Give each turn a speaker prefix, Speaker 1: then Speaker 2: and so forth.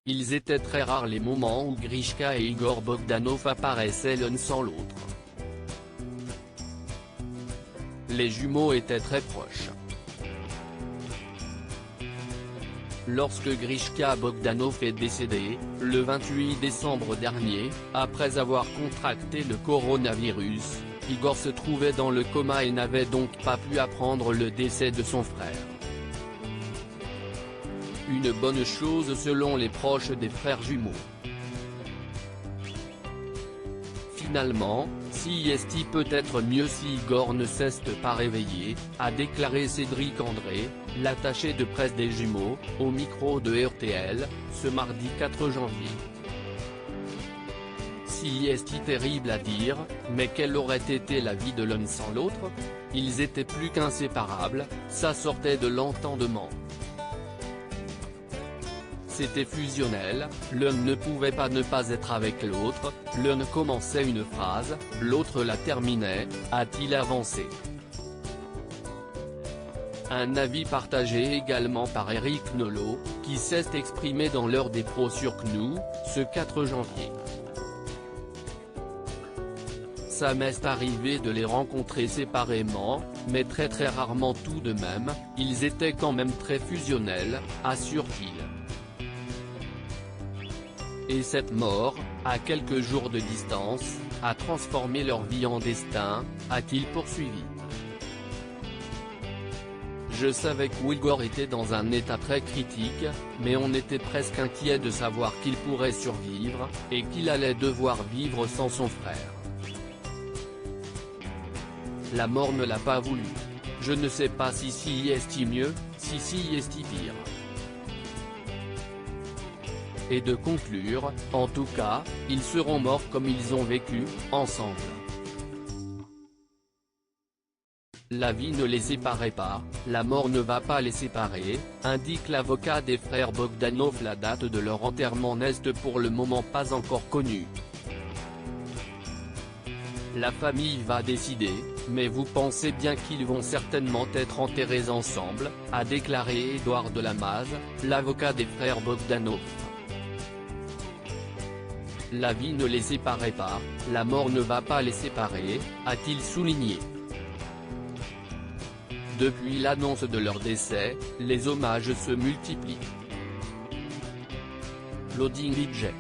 Speaker 1: Ils étaient très rares les moments où Grishka et Igor Bogdanov apparaissaient l'un sans l'autre. Les jumeaux étaient très proches. Lorsque Grishka Bogdanov est décédé, le 28 décembre dernier, après avoir contracté le coronavirus, Igor se trouvait dans le coma et n'avait donc pas pu apprendre le décès de son frère. Une bonne chose selon les proches des frères jumeaux. Finalement, si est peut-être mieux si Igor ne s'est pas réveillé, a déclaré Cédric André, l'attaché de presse des jumeaux, au micro de RTL, ce mardi 4 janvier. Si est terrible à dire, mais quelle aurait été la vie de l'un sans l'autre? Ils étaient plus qu'inséparables, ça sortait de l'entendement. C'était fusionnel, l'un ne pouvait pas ne pas être avec l'autre, l'un commençait une phrase, l'autre la terminait, a-t-il avancé. Un avis partagé également par Eric Nolot, qui s'est exprimé dans l'heure des pros sur CNU, ce 4 janvier. Ça m'est arrivé de les rencontrer séparément, mais très rarement tout de même, ils étaient quand même très fusionnels, assure-t-il. Et cette mort, à quelques jours de distance, a transformé leur vie en destin, a-t-il poursuivi. Je savais qu'Igor était dans un état très critique, mais on était presque inquiet de savoir qu'il pourrait survivre, et qu'il allait devoir vivre sans son frère. La mort ne l'a pas voulu. Je ne sais pas si est mieux, si est pire. Et de conclure, en tout cas, ils seront morts comme ils ont vécu, ensemble. La vie ne les séparait pas, la mort ne va pas les séparer, indique l'avocat des frères Bogdanov. La date de leur enterrement n'est pour le moment pas encore connue. La famille va décider, mais vous pensez bien qu'ils vont certainement être enterrés ensemble, a déclaré Édouard Delamaze, l'avocat des frères Bogdanov. La vie ne les séparait pas, la mort ne va pas les séparer, a-t-il souligné. Depuis l'annonce de leur décès, les hommages se multiplient. Loading Budget.